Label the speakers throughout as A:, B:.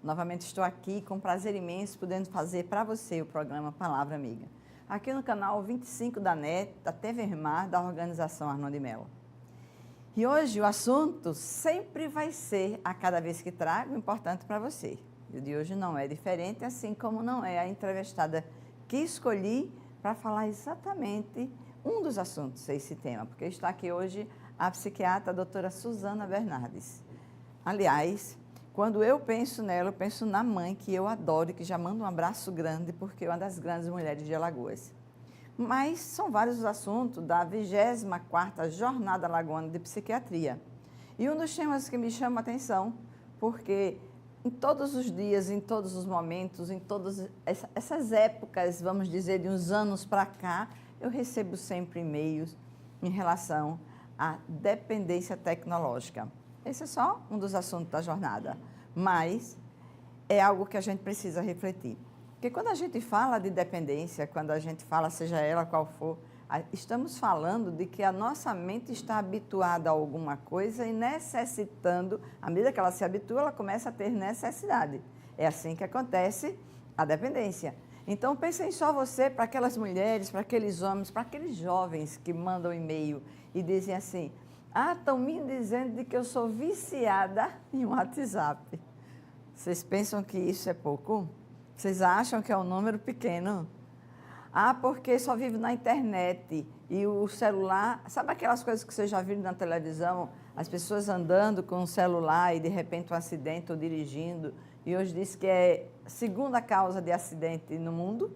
A: Novamente estou aqui com prazer imenso podendo fazer para você o programa Palavra Amiga. Aqui no canal 25 da NET, da TV Mar, da Organização Arnon de Mello. E hoje o assunto sempre vai ser, a cada vez que trago, importante para você. E o de hoje não é diferente, assim como não é a entrevistada que escolhi para falar exatamente um dos assuntos desse tema, porque está aqui hoje a psiquiatra a doutora Suzana Bernardes. Aliás, quando eu penso nela, eu penso na mãe, que eu adoro e que já mando um abraço grande, porque é uma das grandes mulheres de Alagoas. Mas são vários os assuntos da 24ª Jornada Alagoana de Psiquiatria. E um dos temas que me chama a atenção, porque em todos os dias, em todos os momentos, em todas essas épocas, vamos dizer, de uns anos para cá, eu recebo sempre e-mails em relação à dependência tecnológica. Esse é só um dos assuntos da jornada, mas é algo que a gente precisa refletir. Porque quando a gente fala de dependência, quando a gente fala, seja ela qual for, estamos falando de que a nossa mente está habituada a alguma coisa e necessitando, à medida que ela se habitua, ela começa a ter necessidade. É assim que acontece a dependência. Então, pensem só você, para aquelas mulheres, para aqueles homens, para aqueles jovens que mandam e-mail e dizem assim: estão me dizendo de que eu sou viciada em WhatsApp. Vocês pensam que isso é pouco? Vocês acham que é um número pequeno? Porque só vive na internet e o celular... Sabe aquelas coisas que vocês já viram na televisão? As pessoas andando com o celular e, de repente, um acidente ou dirigindo. E hoje diz que é a segunda causa de acidente no mundo.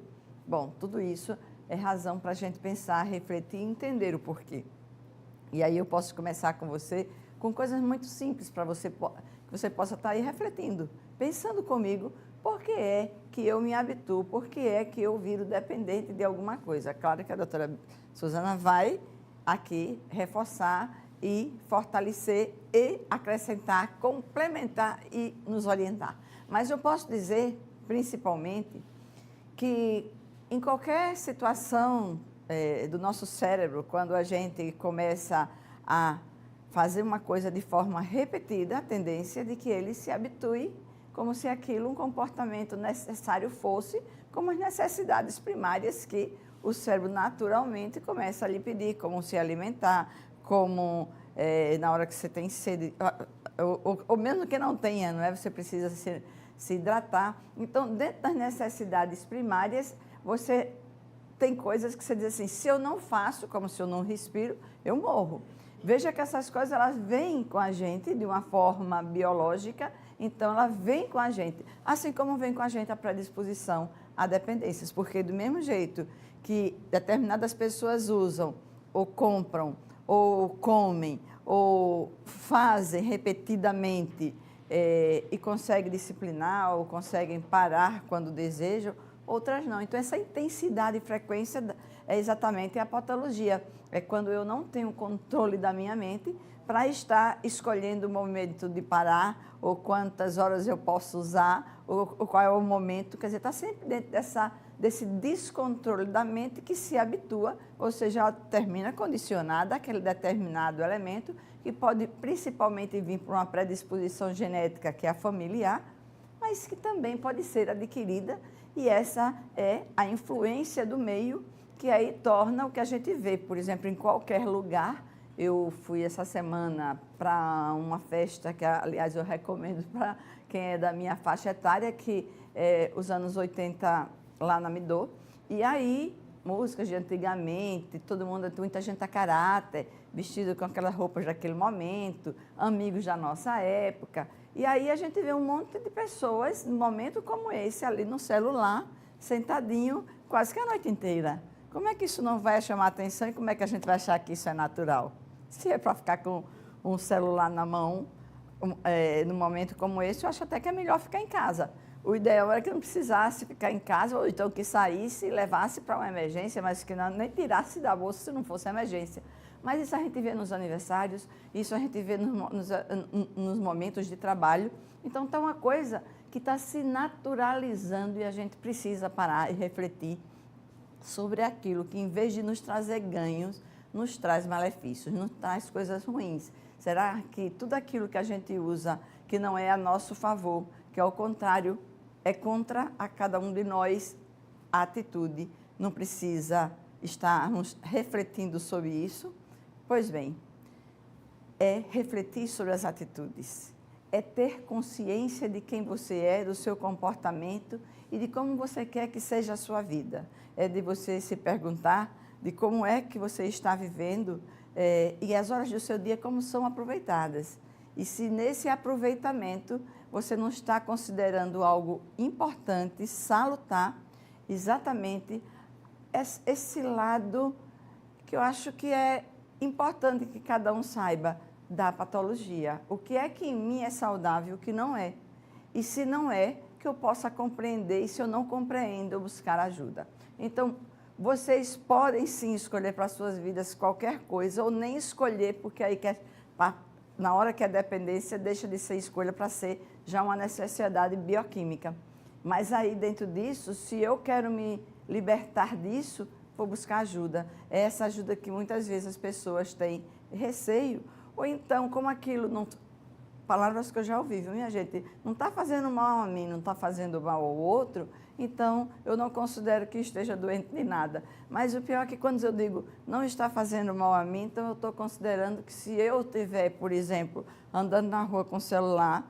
A: Bom, tudo isso é razão para a gente pensar, refletir e entender o porquê. E aí eu posso começar com você com coisas muito simples para você, que você possa estar aí refletindo, pensando comigo, por que é que eu me habituo, por que é que eu viro dependente de alguma coisa. Claro que a doutora Suzana vai aqui reforçar e fortalecer e acrescentar, complementar e nos orientar. Mas eu posso dizer, principalmente, que em qualquer situação do nosso cérebro, quando a gente começa a fazer uma coisa de forma repetida, a tendência de que ele se habitue como se aquilo um comportamento necessário fosse, como as necessidades primárias que o cérebro naturalmente começa a lhe pedir, como se alimentar, como na hora que você tem sede, ou mesmo que não tenha, não é? Você precisa se hidratar. Então, dentro das necessidades primárias, você tem coisas que você diz assim: se eu não faço, como se eu não respiro, eu morro. Veja que essas coisas, elas vêm com a gente de uma forma biológica, então ela vem com a gente, assim como vem com a gente a predisposição a dependências, porque do mesmo jeito que determinadas pessoas usam, ou compram, ou comem, ou fazem repetidamente e conseguem disciplinar, ou conseguem parar quando desejam, outras não. Então, essa intensidade e frequência é exatamente a patologia. É quando eu não tenho controle da minha mente para estar escolhendo o momento de parar, ou quantas horas eu posso usar, ou qual é o momento. Quer dizer, está sempre dentro desse descontrole da mente que se habitua, ou seja, ela termina condicionada àquele determinado elemento, que pode principalmente vir por uma predisposição genética, que é a familiar, mas que também pode ser adquirida, e essa é a influência do meio, que aí torna o que a gente vê, por exemplo, em qualquer lugar. Eu fui essa semana para uma festa que, aliás, eu recomendo para quem é da minha faixa etária, que é os anos 80 lá na Midô, e aí músicas de antigamente, todo mundo, muita gente a caráter, vestido com aquelas roupas daquele momento, amigos da nossa época. E aí a gente vê um monte de pessoas, num momento como esse, ali no celular, sentadinho, quase que a noite inteira. Como é que isso não vai chamar atenção e como é que a gente vai achar que isso é natural? Se é para ficar com um celular na mão, num momento como esse, eu acho até que é melhor ficar em casa. O ideal era que não precisasse ficar em casa, ou então que saísse e levasse para uma emergência, mas que não, nem tirasse da bolsa se não fosse emergência. Mas isso a gente vê nos aniversários, isso a gente vê nos momentos de trabalho. Então, está uma coisa que está se naturalizando e a gente precisa parar e refletir sobre aquilo que, em vez de nos trazer ganhos, nos traz malefícios, nos traz coisas ruins. Será que tudo aquilo que a gente usa que não é a nosso favor, que ao contrário, é contra a cada um de nós a atitude. Não precisa estarmos refletindo sobre isso? Pois bem, é refletir sobre as atitudes, é ter consciência de quem você é, do seu comportamento e de como você quer que seja a sua vida. É de você se perguntar de como é que você está vivendo e as horas do seu dia como são aproveitadas. E se nesse aproveitamento você não está considerando algo importante, salutar, exatamente esse lado que eu acho que é importante que cada um saiba da patologia. O que é que em mim é saudável, o que não é. E se não é, que eu possa compreender, e se eu não compreendo, eu buscar ajuda. Então, vocês podem sim escolher para as suas vidas qualquer coisa, ou nem escolher, porque aí na hora que a dependência deixa de ser escolha para ser já uma necessidade bioquímica. Mas aí dentro disso, se eu quero me libertar disso, vou buscar ajuda. É essa ajuda que muitas vezes as pessoas têm receio, ou então, como aquilo, não, palavras que eu já ouvi, viu, minha gente? Não está fazendo mal a mim, não está fazendo mal ao outro, então eu não considero que esteja doente de nada. Mas o pior é que quando eu digo não está fazendo mal a mim, então eu estou considerando que se eu estiver, por exemplo, andando na rua com o celular,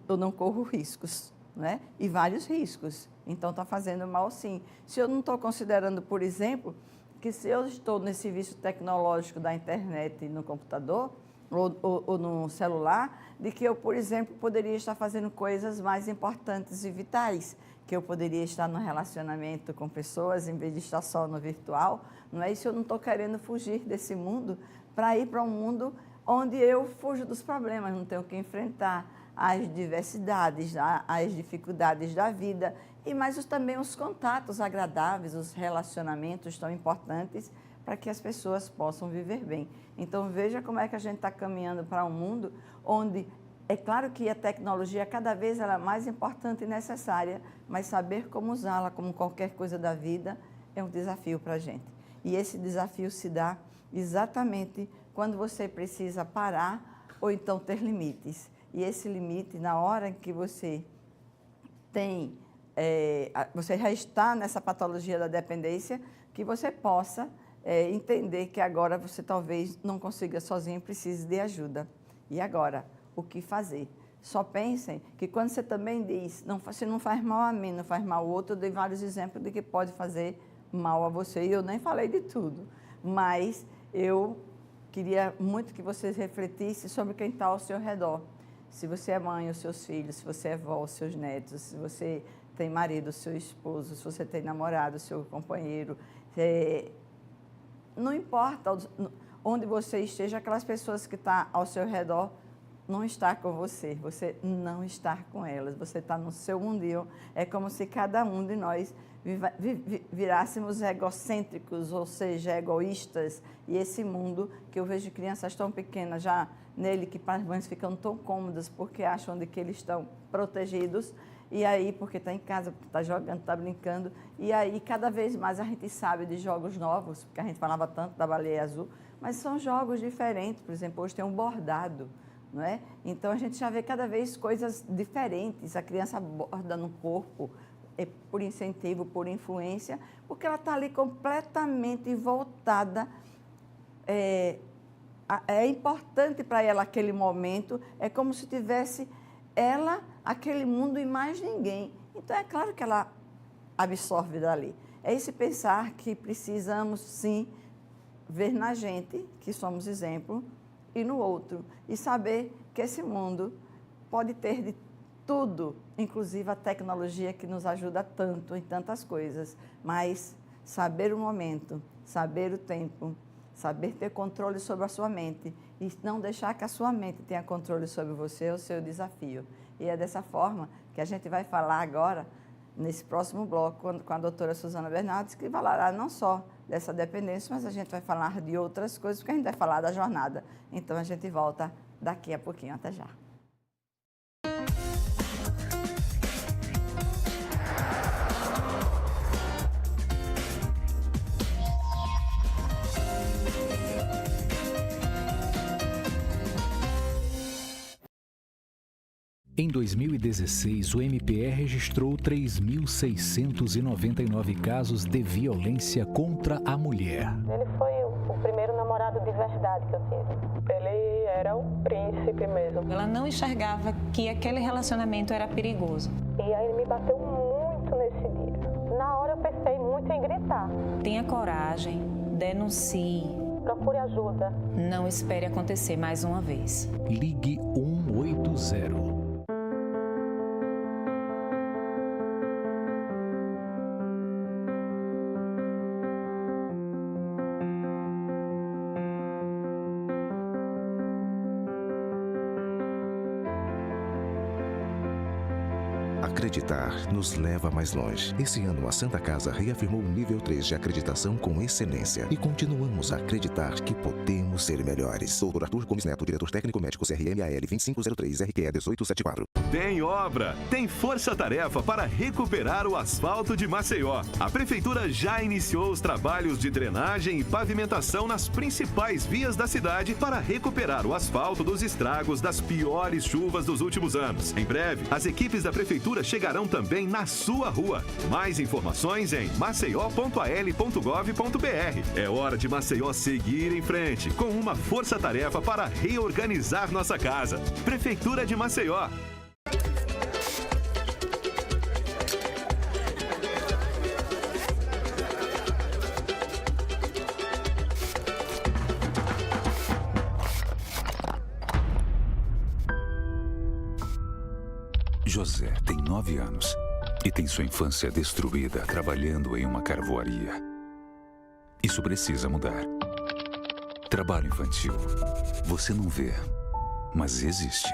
A: eu não corro riscos, né? E vários riscos. Então está fazendo mal sim. Se eu não estou considerando, por exemplo, que se eu estou nesse vício tecnológico da internet e no computador, ou no celular, de que eu, por exemplo, poderia estar fazendo coisas mais importantes e vitais, que eu poderia estar no relacionamento com pessoas em vez de estar só no virtual, não é isso? Eu não estou querendo fugir desse mundo para ir para um mundo onde eu fujo dos problemas, não tenho que enfrentar as diversidades, as dificuldades da vida, e mais também os contatos agradáveis, os relacionamentos tão importantes para que as pessoas possam viver bem. Então, veja como é que a gente está caminhando para um mundo onde, é claro que a tecnologia cada vez ela é mais importante e necessária, mas saber como usá-la, como qualquer coisa da vida, é um desafio para a gente. E esse desafio se dá exatamente quando você precisa parar ou então ter limites. E esse limite, na hora em que você tem, você já está nessa patologia da dependência, que você possa entender que agora você talvez não consiga sozinho e precise de ajuda. E agora, o que fazer? Só pensem que quando você também diz, se não faz mal a mim, não faz mal ao outro, eu dei vários exemplos de que pode fazer mal a você, e eu nem falei de tudo. Mas eu queria muito que vocês refletissem sobre quem está ao seu redor. Se você é mãe, os seus filhos, se você é avó, os seus netos, se você tem marido, o seu esposo, se você tem namorado, o seu companheiro, não importa onde você esteja, aquelas pessoas que estão ao seu redor não estão com você não está com elas, você está no seu mundinho. É como se cada um de nós virássemos egocêntricos, ou seja, egoístas, e esse mundo que eu vejo crianças tão pequenas já nele, que as mães ficam tão cômodas porque acham de que eles estão protegidos, e aí, porque está em casa, porque está jogando, está brincando, e aí cada vez mais a gente sabe de jogos novos, porque a gente falava tanto da baleia azul, mas são jogos diferentes. Por exemplo, hoje tem um bordado, não é? Então a gente já vê cada vez coisas diferentes, a criança borda no corpo, por incentivo, por influência, porque ela está ali completamente voltada, é importante para ela aquele momento, é como se tivesse ela, aquele mundo e mais ninguém. Então, é claro que ela absorve dali. É esse pensar que precisamos, sim, ver na gente, que somos exemplo, e no outro. E saber que esse mundo pode ter de tudo, inclusive a tecnologia que nos ajuda tanto em tantas coisas. Mas saber o momento, saber o tempo, saber ter controle sobre a sua mente e não deixar que a sua mente tenha controle sobre você é o seu desafio. E é dessa forma que a gente vai falar agora, nesse próximo bloco, com a doutora Suzana Bernardes, que falará não só dessa dependência, mas a gente vai falar de outras coisas, porque a gente vai falar da jornada. Então, a gente volta daqui a pouquinho. Até já.
B: Em 2016, o MPE registrou 3.699 casos de violência contra a mulher.
C: Ele foi o primeiro namorado de verdade que eu tive. Ele era o príncipe mesmo.
D: Ela não enxergava que aquele relacionamento era perigoso.
C: E aí ele me bateu muito nesse dia. Na hora eu pensei muito em gritar.
D: Tenha coragem, denuncie.
C: Procure ajuda.
D: Não espere acontecer mais uma vez.
B: Ligue 180.
E: Acreditar nos leva mais longe. Esse ano, a Santa Casa reafirmou o nível 3 de acreditação com excelência. E continuamos a acreditar que podemos ser melhores. Dr. Arthur Gomes Neto, diretor técnico médico CRMAL 2503 RQE 1874.
F: Tem obra, tem força-tarefa para recuperar o asfalto de Maceió. A Prefeitura já iniciou os trabalhos de drenagem e pavimentação nas principais vias da cidade para recuperar o asfalto dos estragos das piores chuvas dos últimos anos. Em breve, as equipes da Prefeitura chegarão também na sua rua. Mais informações em maceió.al.gov.br. É hora de Maceió seguir em frente, com uma força-tarefa para reorganizar nossa casa. Prefeitura de Maceió.
G: José tem 9 anos e tem sua infância destruída trabalhando em uma carvoaria. Isso precisa mudar. Trabalho infantil. Você não vê, mas existe.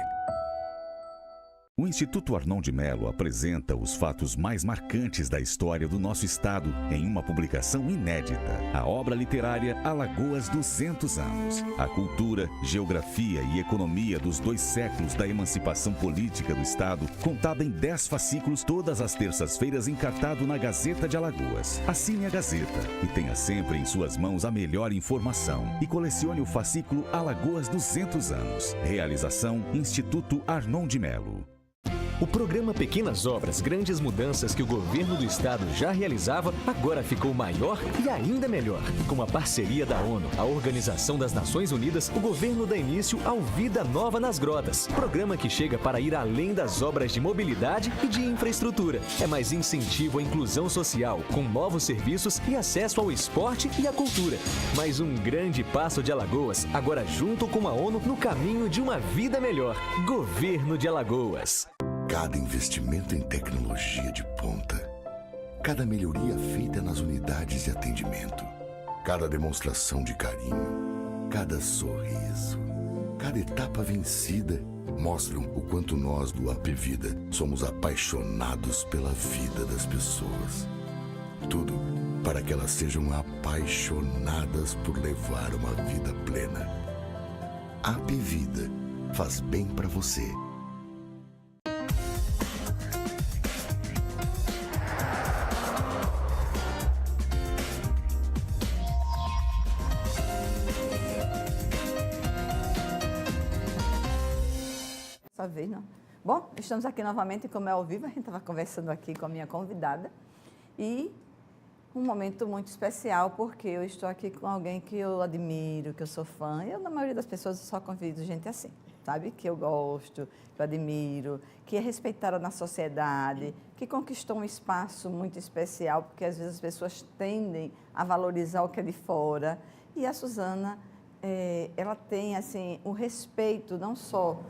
H: O Instituto Arnon de Melo apresenta os fatos mais marcantes da história do nosso estado em uma publicação inédita. A obra literária Alagoas 200 anos. A cultura, geografia e economia dos 2 séculos da emancipação política do estado, contada em 10 fascículos todas as terças-feiras, encartado na Gazeta de Alagoas. Assine a Gazeta e tenha sempre em suas mãos a melhor informação. E colecione o fascículo Alagoas 200 anos. Realização Instituto Arnon de Melo.
I: O programa Pequenas Obras, Grandes Mudanças que o governo do estado já realizava, agora ficou maior e ainda melhor. Com a parceria da ONU, a Organização das Nações Unidas, o governo dá início ao Vida Nova nas Grotas. Programa que chega para ir além das obras de mobilidade e de infraestrutura. É mais incentivo à inclusão social, com novos serviços e acesso ao esporte e à cultura. Mais um grande passo de Alagoas, agora junto com a ONU no caminho de uma vida melhor. Governo de Alagoas.
J: Cada investimento em tecnologia de ponta, cada melhoria feita nas unidades de atendimento, cada demonstração de carinho, cada sorriso, cada etapa vencida mostram o quanto nós do AP Vida somos apaixonados pela vida das pessoas. Tudo para que elas sejam apaixonadas por levar uma vida plena. AP Vida faz bem para você.
A: Vez, não. Bom, estamos aqui novamente, como é ao vivo, a gente estava conversando aqui com a minha convidada e um momento muito especial, porque eu estou aqui com alguém que eu admiro, que eu sou fã. Na maioria das pessoas, eu só convido gente assim, sabe? Que eu gosto, que eu admiro, que é respeitada na sociedade, que conquistou um espaço muito especial, porque às vezes as pessoas tendem a valorizar o que é de fora. E a Suzana, ela tem, assim, o respeito não só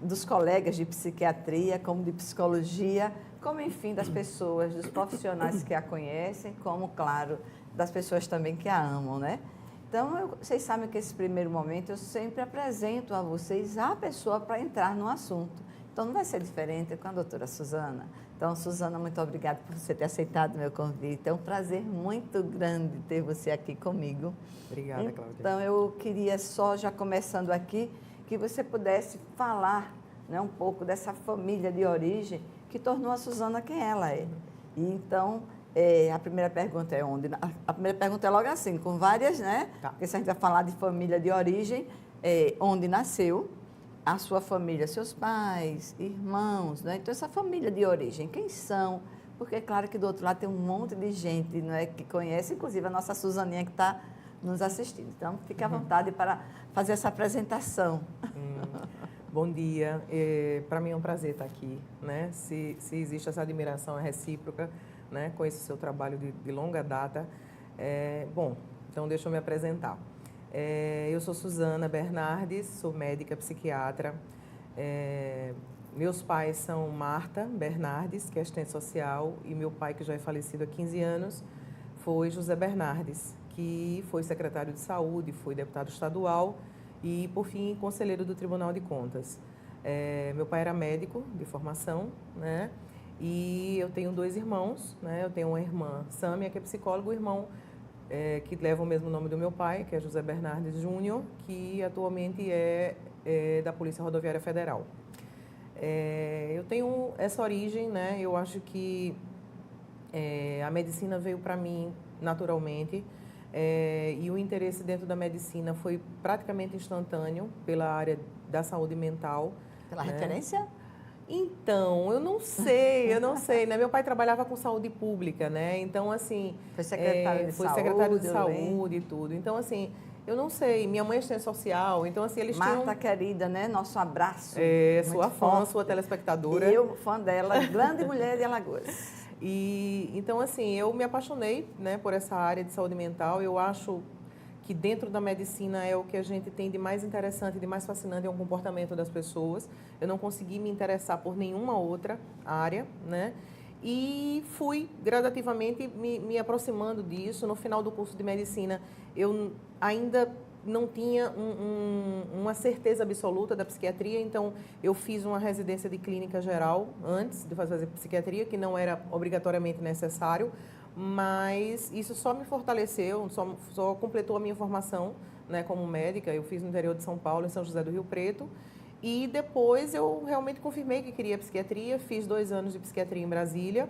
A: dos colegas de psiquiatria, como de psicologia, como, enfim, das pessoas, dos profissionais que a conhecem, como, claro, das pessoas também que a amam, né? Então, vocês sabem que esse primeiro momento eu sempre apresento a vocês a pessoa para entrar no assunto. Então, não vai ser diferente com a doutora Suzana. Então, Suzana, muito obrigada por você ter aceitado o meu convite. É um prazer muito grande ter você aqui comigo.
K: Obrigada, Cláudia.
A: Então, eu queria só, já começando aqui, que você pudesse falar, né, um pouco dessa família de origem que tornou a Suzana quem ela é. E então, a primeira pergunta é onde? A primeira pergunta é logo assim, com várias, né?
K: Tá.
A: Porque se a gente vai falar de família de origem, onde nasceu, a sua família, seus pais, irmãos, né? Então, essa família de origem, quem são? Porque é claro que do outro lado tem um monte de gente, não é, que conhece, inclusive a nossa Suzaninha que está nos assistindo. Então, fique à vontade para fazer essa apresentação.
K: Bom dia, para mim é um prazer estar aqui, né? Se existe essa admiração é recíproca, né? Conheço o seu trabalho de longa data. Bom, então deixa eu me apresentar. Eu sou Suzana Bernardes, sou médica psiquiatra. Meus pais são Marta Bernardes, que é assistente social, e meu pai, que já é falecido há 15 anos, foi José Bernardes, que foi secretário de saúde, foi deputado estadual e, por fim, conselheiro do Tribunal de Contas. Meu pai era médico de formação, né? E eu tenho 2 irmãos, né? Eu tenho uma irmã, Sâmia, que é psicóloga, e um irmão que leva o mesmo nome do meu pai, que é José Bernardes Júnior, que atualmente é da Polícia Rodoviária Federal. Eu tenho essa origem, né? Eu acho que a medicina veio para mim naturalmente. E o interesse dentro da medicina foi praticamente instantâneo pela área da saúde mental.
A: Pela
K: né?
A: referência?
K: Então, eu não sei, né? Meu pai trabalhava com saúde pública, né? Então, assim...
A: Foi secretário de saúde.
K: Foi secretário de saúde e tudo. Então, assim, eu não sei. Minha mãe é assistente social, então, assim, eles tinham...
A: Marta, querida, né? Nosso abraço.
K: Sua fã,
A: forte.
K: sua telespectadora.
A: E eu, fã dela, grande mulher de Alagoas.
K: E, então, assim, eu me apaixonei, né, por essa área de saúde mental. Eu acho que dentro da medicina é o que a gente tem de mais interessante, de mais fascinante é o comportamento das pessoas. Eu não consegui me interessar por nenhuma outra área, né? E fui gradativamente me aproximando disso. No final do curso de medicina, eu ainda não tinha uma certeza absoluta da psiquiatria, então eu fiz uma residência de clínica geral antes de fazer psiquiatria, que não era obrigatoriamente necessário, mas isso só me fortaleceu, só completou a minha formação, né, como médica. Eu fiz no interior de São Paulo, em São José do Rio Preto, e depois eu realmente confirmei que queria psiquiatria, fiz 2 anos de psiquiatria em Brasília,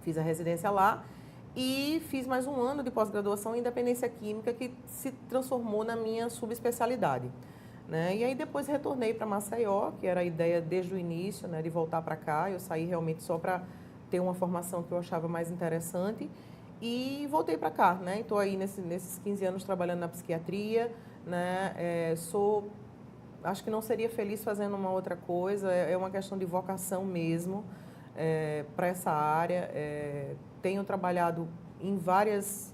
K: fiz a residência lá, e fiz mais 1 ano de pós-graduação em dependência química, que se transformou na minha subespecialidade, né? E aí depois retornei para Maceió, que era a ideia desde o início, né, de voltar para cá. Eu saí realmente só para ter uma formação que eu achava mais interessante e voltei para cá, né? Estou aí nesses 15 anos trabalhando na psiquiatria, né? Acho que não seria feliz fazendo uma outra coisa, é uma questão de vocação mesmo para essa área. Tenho trabalhado em várias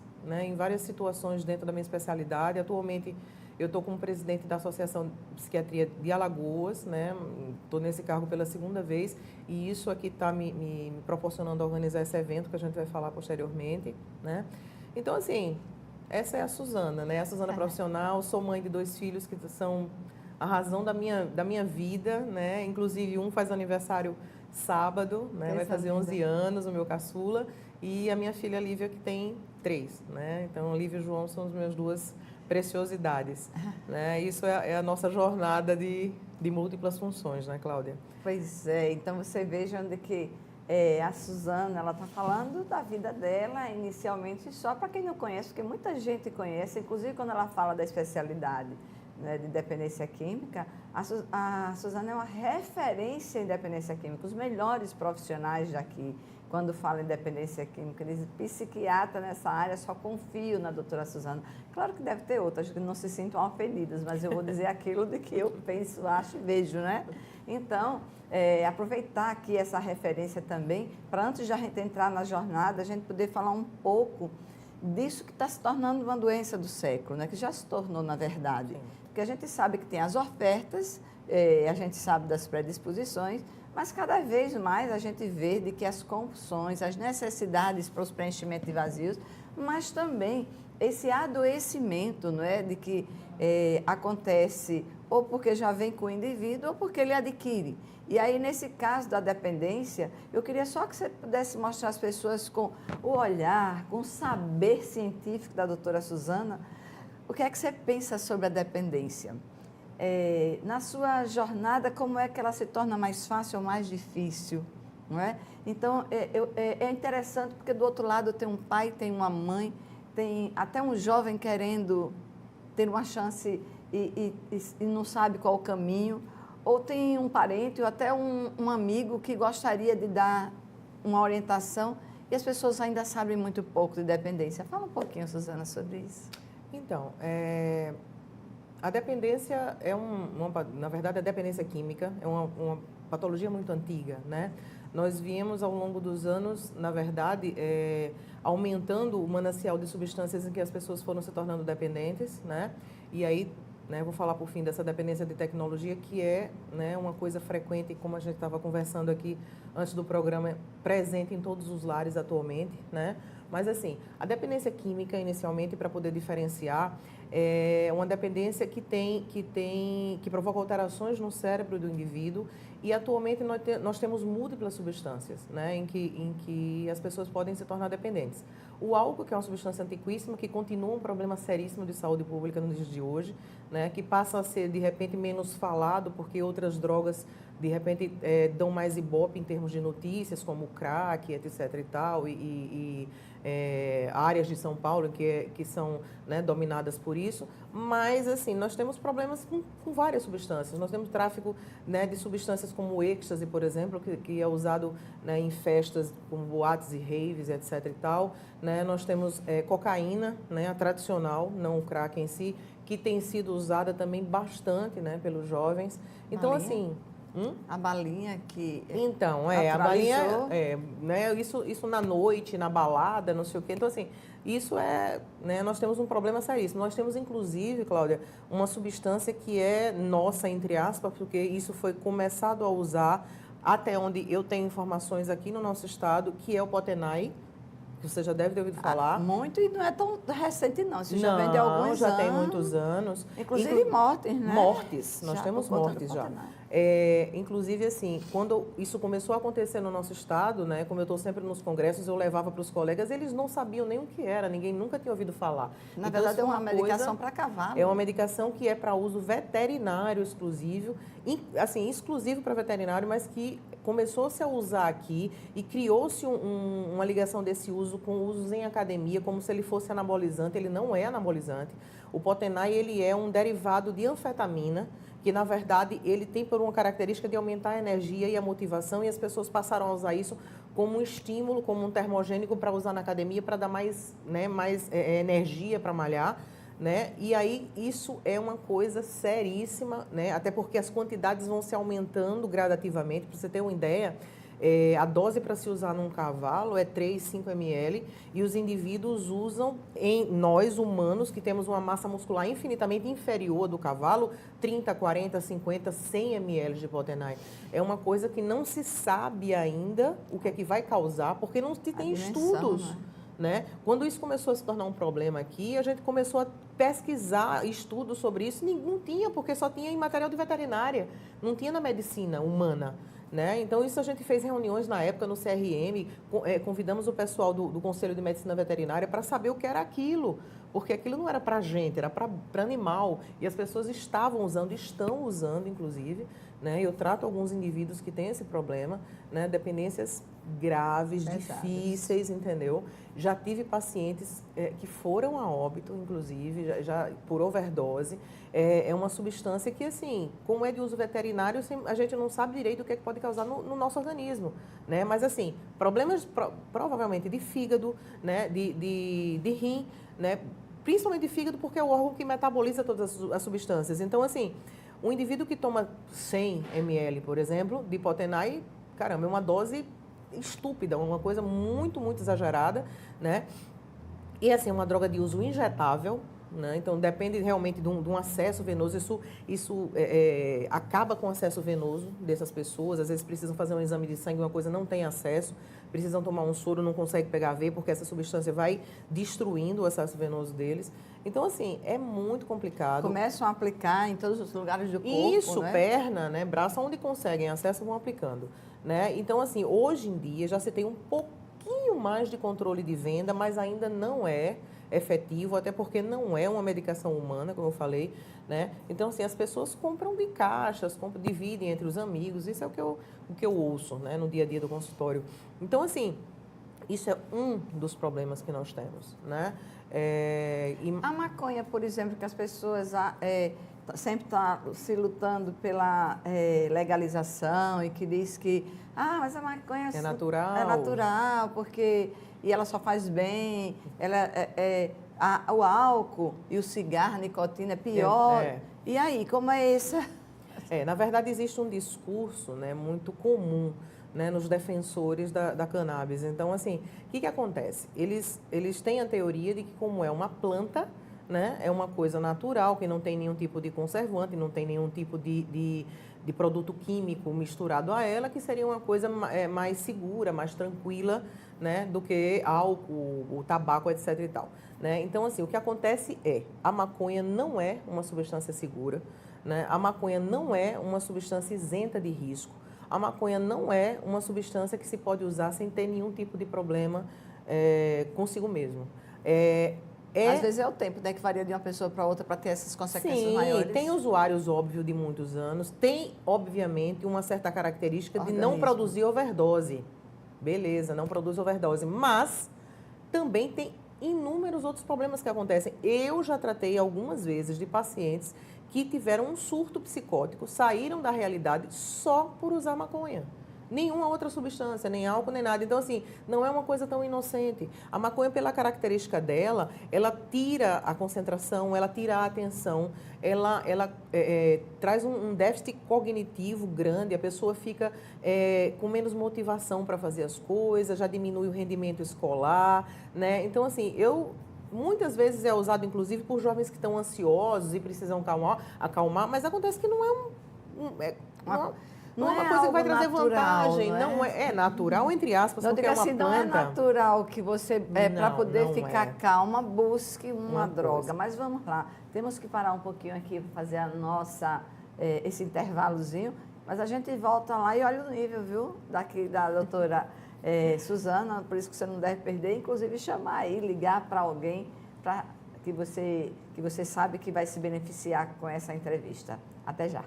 K: situações dentro da minha especialidade. Atualmente, eu estou como presidente da Associação de Psiquiatria de Alagoas, né? Estou nesse cargo pela 2ª vez e isso aqui está me proporcionando a organizar esse evento que a gente vai falar posteriormente, né? Então, assim, essa é a Suzana, né? A Suzana profissional, sou mãe de 2 filhos que são a razão da minha vida, né? Inclusive, um faz aniversário sábado, né? Vai fazer 11 anos, o meu caçula, e a minha filha Lívia, que tem 3, né? Então, Lívia e João são as minhas 2 preciosidades, né? Isso é a nossa jornada de múltiplas funções, né, Cláudia?
A: Pois é, então você veja onde que a Suzana, ela está falando da vida dela, inicialmente só para quem não conhece, porque muita gente conhece, inclusive quando ela fala da especialidade, né, de dependência química, a Suzana é uma referência em dependência química, os melhores profissionais daqui. Quando fala em dependência química, diz psiquiatra nessa área, só confio na doutora Suzana. Claro que deve ter outras que não se sintam ofendidas, mas eu vou dizer aquilo de que eu penso, acho e vejo, né? Então, aproveitar aqui essa referência também, para antes de a gente entrar na jornada, a gente poder falar um pouco disso que está se tornando uma doença do século, né? Que já se tornou, na verdade. Sim. Porque a gente sabe que tem as ofertas, a gente sabe das predisposições, mas cada vez mais a gente vê de que as compulsões, as necessidades para os preenchimentos de vazios, mas também esse adoecimento, não é, de que acontece ou porque já vem com o indivíduo ou porque ele adquire. E aí, nesse caso da dependência, eu queria só que você pudesse mostrar às pessoas com o olhar, com o saber científico da doutora Suzana, o que é que você pensa sobre a dependência? Na sua jornada, como é que ela se torna mais fácil ou mais difícil? Não é? Então, é interessante porque do outro lado tem um pai, tem uma mãe, tem até um jovem querendo ter uma chance e não sabe qual o caminho, ou tem um parente ou até um amigo que gostaria de dar uma orientação e as pessoas ainda sabem muito pouco de dependência. Fala um pouquinho, Suzana, sobre isso.
K: Então, a dependência na verdade, a dependência química é uma patologia muito antiga, né? Nós viemos ao longo dos anos, na verdade, aumentando o manancial de substâncias em que as pessoas foram se tornando dependentes, né? E aí, né, vou falar por fim dessa dependência de tecnologia, que é, né, uma coisa frequente, como a gente estava conversando aqui antes do programa, presente em todos os lares atualmente, né? Mas, assim, a dependência química, inicialmente, para poder diferenciar, é uma dependência que provoca alterações no cérebro do indivíduo e, atualmente, nós temos múltiplas substâncias, né, em que as pessoas podem se tornar dependentes. O álcool, que é uma substância antiquíssima, que continua um problema seríssimo de saúde pública nos dias de hoje, né, que passa a ser, de repente, menos falado, porque outras drogas, de repente, dão mais ibope em termos de notícias, como o crack, etc. e tal, áreas de São Paulo que são, né, dominadas por isso, mas, assim, nós temos problemas com várias substâncias. Nós temos tráfico, né, de substâncias como o êxtase, por exemplo, que é usado, né, em festas como boates e raves, etc. e tal, né? Nós temos cocaína, né, a tradicional, não o crack em si, que tem sido usada também bastante, né, pelos jovens. Então,
A: balinha?
K: Assim...
A: A balinha que...
K: Então, a balinha, né, isso na noite, na balada, não sei o quê. Então, assim, isso né, nós temos um problema seríssimo. Nós temos, inclusive, Cláudia, uma substância que é nossa, entre aspas, porque isso foi começado a usar, até onde eu tenho informações aqui no nosso estado, que é o Potenai, que você já deve ter ouvido falar.
A: Muito, e não é tão recente, não. Você já vem de alguns anos.
K: Já tem muitos anos.
A: Inclusive mortes, né?
K: Mortes. Nós temos mortes já. Inclusive, assim, quando isso começou a acontecer no nosso estado, né, como eu estou sempre nos congressos, eu levava para os colegas, eles não sabiam nem o que era, ninguém nunca tinha ouvido falar.
A: Na verdade, é uma medicação para cavalo.
K: É uma medicação que é para uso veterinário exclusivo, assim, exclusivo para veterinário, mas que começou-se a usar aqui e criou-se uma ligação desse uso com usos em academia, como se ele fosse anabolizante. Ele não é anabolizante. O Potenai, ele é um derivado de anfetamina, que, na verdade, ele tem por uma característica de aumentar a energia e a motivação, e as pessoas passaram a usar isso como um estímulo, como um termogênico para usar na academia, para dar mais, né, energia para malhar, né? E aí isso é uma coisa seríssima, né? Até porque as quantidades vão se aumentando gradativamente. Para você ter uma ideia, a dose para se usar num cavalo é 3, 5 ml, e os indivíduos usam, nós humanos, que temos uma massa muscular infinitamente inferior do cavalo, 30, 40, 50, 100 ml de Potenai. É uma coisa que não se sabe ainda o que é que vai causar, porque não se tem estudos. Né? Quando isso começou a se tornar um problema aqui, a gente começou a pesquisar estudos sobre isso. Não tinha, porque só tinha em material de veterinária, não tinha na medicina humana. Né? Então, isso a gente fez reuniões na época no CRM, convidamos o pessoal do Conselho de Medicina Veterinária para saber o que era aquilo, porque aquilo não era para gente, era para animal, e as pessoas estão usando, inclusive, né? Eu trato alguns indivíduos que têm esse problema, né? Dependências graves, difíceis, entendeu? Já tive pacientes que foram a óbito, inclusive, já por overdose. É uma substância que, assim, como é de uso veterinário, a gente não sabe direito o que é que pode causar no nosso organismo, né? Mas, assim, problemas provavelmente de fígado, né? De rim, né? Principalmente de fígado, porque é o órgão que metaboliza todas as substâncias. Então, assim, um indivíduo que toma 100 ml, por exemplo, de Potenai, caramba, é uma dose estúpida, uma coisa muito, muito exagerada, né? E, assim, é uma droga de uso injetável, né? Então, depende realmente de um acesso venoso. Isso acaba com o acesso venoso dessas pessoas. Às vezes precisam fazer um exame de sangue, uma coisa não tem acesso. Precisam tomar um soro, não consegue pegar veia, porque essa substância vai destruindo o acesso venoso deles. Então, assim, é muito complicado.
A: Começam a aplicar em todos os lugares do corpo,
K: Isso,
A: né?
K: Perna, né? Braço, onde conseguem acesso, vão aplicando. Né? Então, assim, hoje em dia já se tem um pouquinho mais de controle de venda, mas ainda não é efetivo, até porque não é uma medicação humana, como eu falei, né? Então, assim, as pessoas compram de caixas, dividem entre os amigos, isso é o que eu ouço, né, no dia a dia do consultório. Então, assim, isso é um dos problemas que nós temos, né?
A: A maconha, por exemplo, que as pessoas sempre está se lutando pela legalização e que diz que, mas a maconha
K: é natural.
A: É natural, porque e ela só faz bem, o álcool e o cigarro, a nicotina é pior. E aí, como é essa?
K: Na verdade, existe um discurso, né, muito comum, né, nos defensores da cannabis. Então, assim, o que acontece? Eles têm a teoria de que, como é uma planta, né, é uma coisa natural, que não tem nenhum tipo de conservante, não tem nenhum tipo de produto químico misturado a ela, que seria uma coisa mais segura, mais tranquila, né, do que álcool, o tabaco, etc. e tal. Né? Então, assim, o que acontece a maconha não é uma substância segura, né? A maconha não é uma substância isenta de risco. A maconha não é uma substância que se pode usar sem ter nenhum tipo de problema consigo mesmo.
A: Às vezes é o tempo, né, que varia de uma pessoa para outra para ter essas consequências maiores.
K: Sim, tem usuários, óbvio, de muitos anos. Tem, obviamente, uma certa característica de não produzir overdose. Beleza, não produz overdose. Mas também tem inúmeros outros problemas que acontecem. Eu já tratei algumas vezes de pacientes que tiveram um surto psicótico, saíram da realidade só por usar maconha. Nenhuma outra substância, nem álcool, nem nada. Então, assim, não é uma coisa tão inocente. A maconha, pela característica dela, ela tira a concentração, ela tira a atenção, ela traz um déficit cognitivo grande, a pessoa fica com menos motivação para fazer as coisas, já diminui o rendimento escolar, né? Então, assim, muitas vezes é usado, inclusive, por jovens que estão ansiosos e precisam acalmar, mas acontece que não é uma coisa que vai trazer
A: natural,
K: vantagem. Não é natural, entre aspas,
A: não,
K: porque é uma planta.
A: Não é natural que você, para poder ficar calma, busque uma droga. Mas vamos lá, temos que parar um pouquinho aqui para fazer esse intervalozinho, mas a gente volta lá e olha o nível, viu, daqui da doutora Suzana, por isso que você não deve perder, inclusive chamar aí, ligar para alguém que você sabe que vai se beneficiar com essa entrevista. Até já.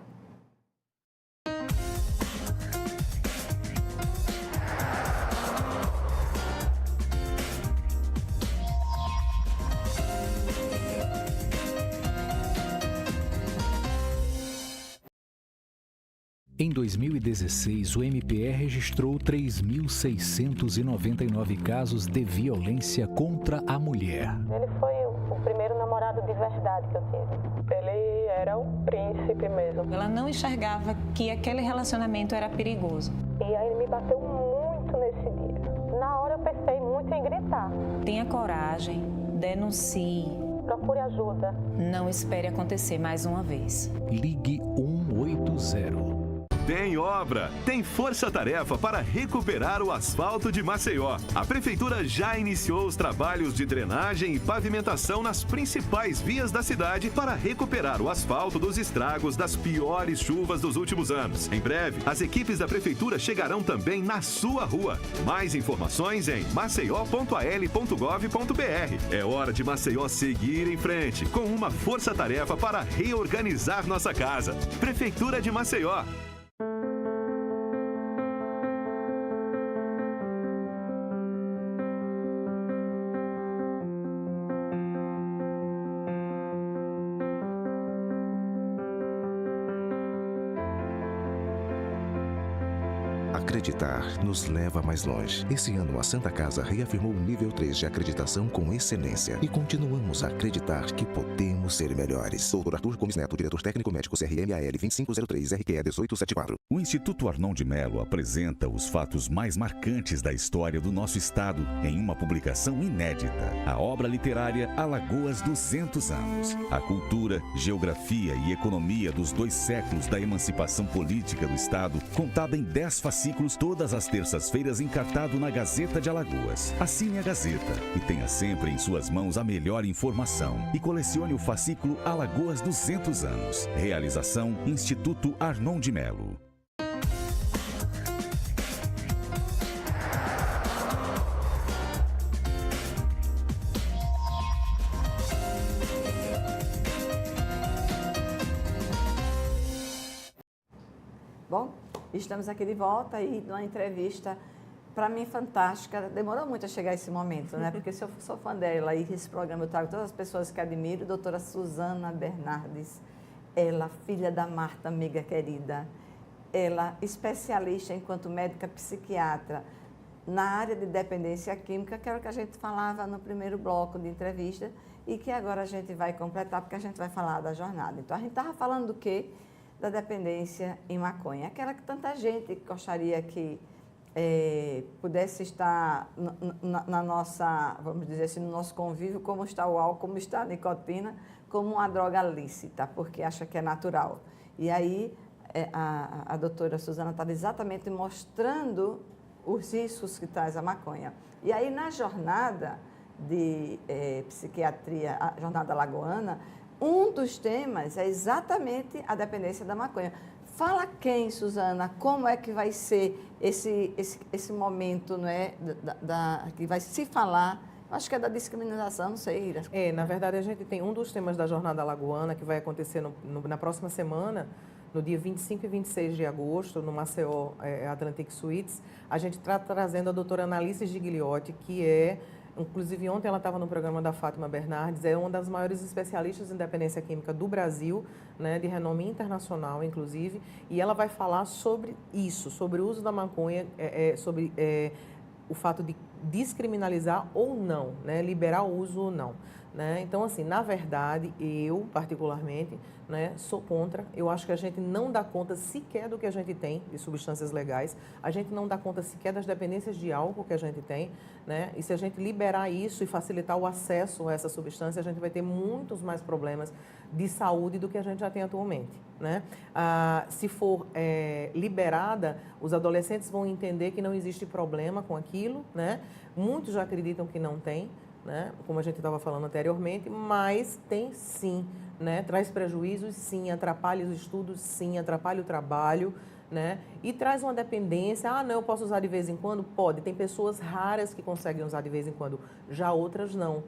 B: Em 2016, o MPE registrou 3.699 casos de violência contra a mulher.
C: Ele foi o primeiro namorado de verdade que eu tive. Ele era um príncipe mesmo.
D: Ela não enxergava que aquele relacionamento era perigoso.
C: E aí ele me bateu muito nesse dia. Na hora eu pensei muito em gritar.
D: Tenha coragem, denuncie.
C: Procure ajuda.
D: Não espere acontecer mais uma vez.
B: Ligue 180.
F: Tem obra, tem força-tarefa para recuperar o asfalto de Maceió. A Prefeitura já iniciou os trabalhos de drenagem e pavimentação nas principais vias da cidade para recuperar o asfalto dos estragos das piores chuvas dos últimos anos. Em breve, as equipes da Prefeitura chegarão também na sua rua. Mais informações em maceió.al.gov.br. É hora de Maceió seguir em frente, com uma força-tarefa para reorganizar nossa casa. Prefeitura de Maceió.
E: Acreditar nos leva mais longe. Esse ano, a Santa Casa reafirmou o nível 3 de acreditação com excelência. E continuamos a acreditar que podemos ser melhores. Dr. Arthur Gomes Neto, diretor técnico médico CRMAL 2503 RQE 1874.
H: O Instituto Arnon de Melo apresenta os fatos mais marcantes da história do nosso estado em uma publicação inédita. A obra literária Alagoas 200 anos. A cultura, geografia e economia dos 2 séculos da emancipação política do estado, contada em 10 fascículos todas as terças-feiras, encartado na Gazeta de Alagoas. Assine a Gazeta e tenha sempre em suas mãos a melhor informação. E colecione o fascículo Alagoas 200 anos. Realização Instituto Arnon de Melo.
A: Bom, estamos aqui de volta e numa entrevista, para mim, fantástica. Demorou muito a chegar esse momento, né? Porque eu sou fã dela e esse programa eu trago todas as pessoas que admiro. Doutora Suzana Bernardes. ela, filha da Marta, amiga querida, ela especialista enquanto médica psiquiatra na área de dependência química, que era o que a gente falava no primeiro bloco de entrevista e que agora a gente vai completar, porque a gente vai falar da jornada. Então, a gente estava falando do quê? Da dependência em maconha. Aquela que tanta gente gostaria que pudesse estar na nossa, vamos dizer assim, no nosso convívio, como está o álcool, como está a nicotina, como uma droga lícita, porque acha que é natural. E aí, a doutora Suzana estava exatamente mostrando os riscos que traz a maconha. E aí, na jornada de psiquiatria, a jornada alagoana, um dos temas é exatamente a dependência da maconha. Fala quem, Suzana, como é que vai ser esse momento, não é, que vai se falar, acho que é da discriminação, não sei.
K: Na verdade, a gente tem um dos temas da jornada alagoana que vai acontecer na próxima semana, no dia 25 e 26 de agosto, no Maceió Atlantic Suites. A gente está trazendo a doutora Analice Gigliotti, que inclusive ontem ela estava no programa da Fátima Bernardes, é uma das maiores especialistas em dependência química do Brasil, né, de renome internacional, inclusive, e ela vai falar sobre isso, sobre o uso da maconha, sobre o fato de descriminalizar ou não, né, liberar o uso ou não. Né? Então, assim, na verdade, eu, particularmente, né, sou contra. Eu acho que a gente não dá conta sequer do que a gente tem de substâncias legais. A gente não dá conta sequer das dependências de álcool que a gente tem. Né? E se a gente liberar isso e facilitar o acesso a essa substância, a gente vai ter muitos mais problemas de saúde do que a gente já tem atualmente. Né? Se for liberada, os adolescentes vão entender que não existe problema com aquilo. Né? Muitos já acreditam que não tem. Né? Como a gente estava falando anteriormente, mas tem sim, né? Traz prejuízos sim, atrapalha os estudos sim, atrapalha o trabalho, né? E traz uma dependência. Não, eu posso usar de vez em quando? Pode, tem pessoas raras que conseguem usar de vez em quando, já outras não.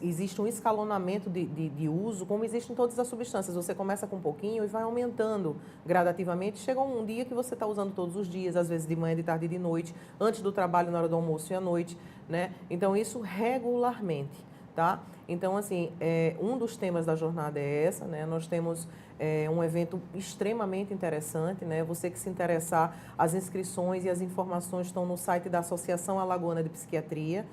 K: Existe um escalonamento de uso, como existe em todas as substâncias. Você começa com um pouquinho e vai aumentando gradativamente. Chega um dia que você está usando todos os dias, às vezes de manhã, de tarde e de noite, antes do trabalho, na hora do almoço e à noite. Né? Então, isso regularmente. Tá? Então, assim, um dos temas da jornada é essa, né? Nós temos um evento extremamente interessante, né? Você que se interessar, as inscrições e as informações estão no site da Associação Alagoana de Psiquiatria,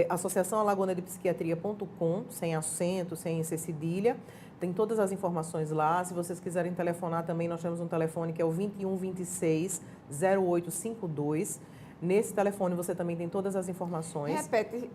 K: associaçãoalagoanadepsiquiatria.com, sem acento, sem cedilha. Tem todas as informações lá. Se vocês quiserem telefonar também, nós temos um telefone que é o 2126-0852. Nesse telefone você também tem todas as informações.
A: Repete,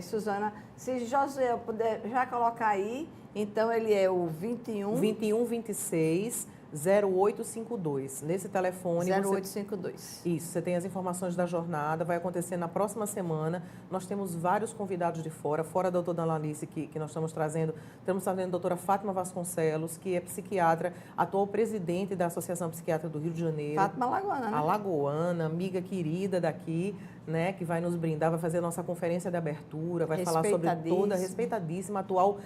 A: Suzana, se José puder já colocar aí, então ele é o
K: 2126-0852. Nesse telefone...
A: 0852.
K: Isso, você tem as informações da jornada, vai acontecer na próxima semana. Nós temos vários convidados de fora da doutora Analice, que nós estamos trazendo a doutora Fátima Vasconcelos, que é psiquiatra, atual presidente da Associação Psiquiatra do Rio de Janeiro.
A: Fátima Alagoana, né?
K: Alagoana, amiga querida daqui, né, que vai nos brindar, vai fazer a nossa conferência de abertura, vai falar sobre toda, respeitadíssima, atual,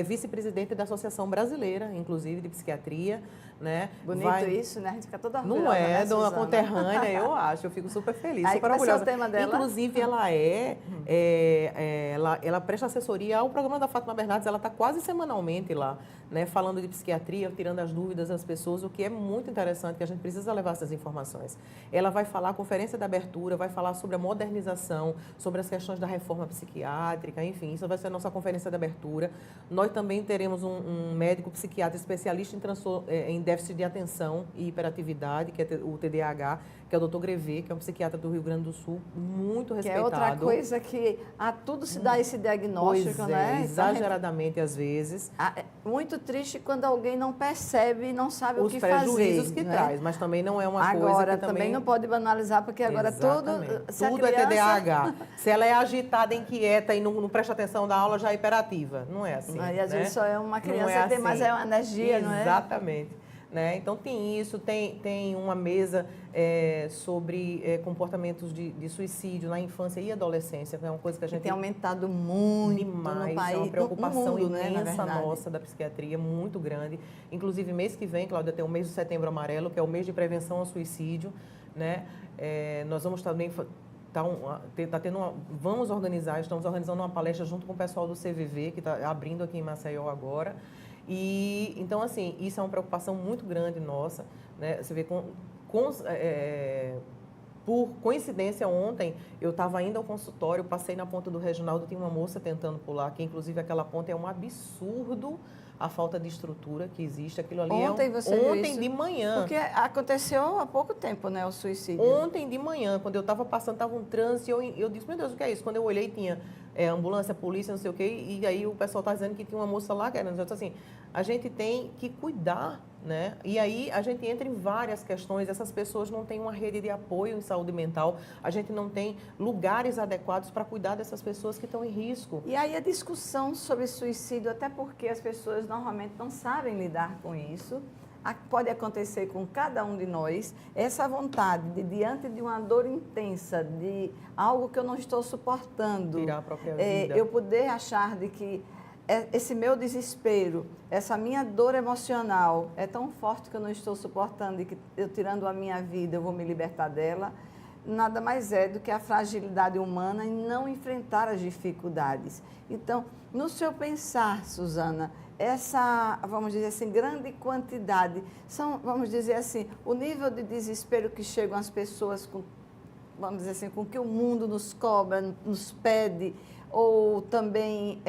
K: vice-presidente da Associação Brasileira, inclusive, de Psiquiatria. Né?
A: Bonito isso, né? A gente fica toda orgulhosa.
K: Não é, dona conterrânea, eu acho, eu fico super feliz,
A: aí,
K: super orgulhosa.
A: O tema dela?
K: Inclusive, ela presta assessoria ao programa da Fátima Bernardes, ela está quase semanalmente lá, né, falando de psiquiatria, tirando as dúvidas das pessoas, o que é muito interessante, que a gente precisa levar essas informações. Ela vai falar, a conferência de abertura, vai falar sobre a modernização, sobre as questões da reforma psiquiátrica, enfim, isso vai ser a nossa conferência de abertura. Nós também teremos um médico psiquiatra especialista em déficit de atenção e hiperatividade, que é o TDAH, que é o Dr. Grevê, que é um psiquiatra do Rio Grande do Sul, muito respeitado.
A: Que é outra coisa que a tudo se dá esse diagnóstico, né?
K: Exageradamente às vezes.
A: É muito triste quando alguém não percebe e não sabe o que fazer.
K: Os prejuízos que traz, mas também não é uma coisa que
A: Agora, também não pode banalizar, porque agora tudo
K: é TDAH. Se ela é agitada, inquieta e não presta atenção na aula, já é hiperativa. Não é assim.
A: Aí, às vezes, só é uma criança
K: que
A: tem mais uma energia, não é?
K: Exatamente. Né? Então, tem isso, tem uma mesa sobre comportamentos de suicídio na infância e adolescência, que é uma coisa que a gente
A: tem aumentado muito
K: demais,
A: no país,
K: é uma preocupação
A: no mundo,
K: imensa,
A: né,
K: nossa, da psiquiatria, muito grande. Inclusive, mês que vem, Cláudia, tem o mês do Setembro Amarelo, que é o mês de prevenção ao suicídio. Né? Nós vamos também... estamos organizando uma palestra junto com o pessoal do CVV, que está abrindo aqui em Maceió agora. E, então, assim, isso é uma preocupação muito grande nossa, né? Você vê, por coincidência, ontem, eu estava indo ao consultório, passei na ponta do Reginaldo, tinha uma moça tentando pular, que inclusive aquela ponta é um absurdo, a falta de estrutura que existe. Aquilo ali
A: ontem você viu
K: ontem
A: isso?
K: de manhã.
A: Porque aconteceu há pouco tempo, né, o suicídio.
K: Ontem de manhã, quando eu estava passando, estava um trânsito, e eu disse, meu Deus, o que é isso? Quando eu olhei, tinha ambulância, polícia, não sei o quê, e aí o pessoal está dizendo que tinha uma moça lá, querendo dizer assim, a gente tem que cuidar, né? E aí a gente entra em várias questões, essas pessoas não têm uma rede de apoio em saúde mental, a gente não tem lugares adequados para cuidar dessas pessoas que estão em risco.
A: E aí a discussão sobre suicídio, até porque as pessoas normalmente não sabem lidar com isso, pode acontecer com cada um de nós, essa vontade de, diante de uma dor intensa, de algo que eu não estou suportando,
K: tirar a própria vida.
A: Eu poder achar de que esse meu desespero, essa minha dor emocional é tão forte que eu não estou suportando e que eu tirando a minha vida eu vou me libertar dela, nada mais é do que a fragilidade humana em não enfrentar as dificuldades. Então, no seu pensar, Suzana, essa, vamos dizer assim, grande quantidade, são, vamos dizer assim, o nível de desespero que chegam as pessoas com, vamos dizer assim, com que o mundo nos cobra, nos pede, ou também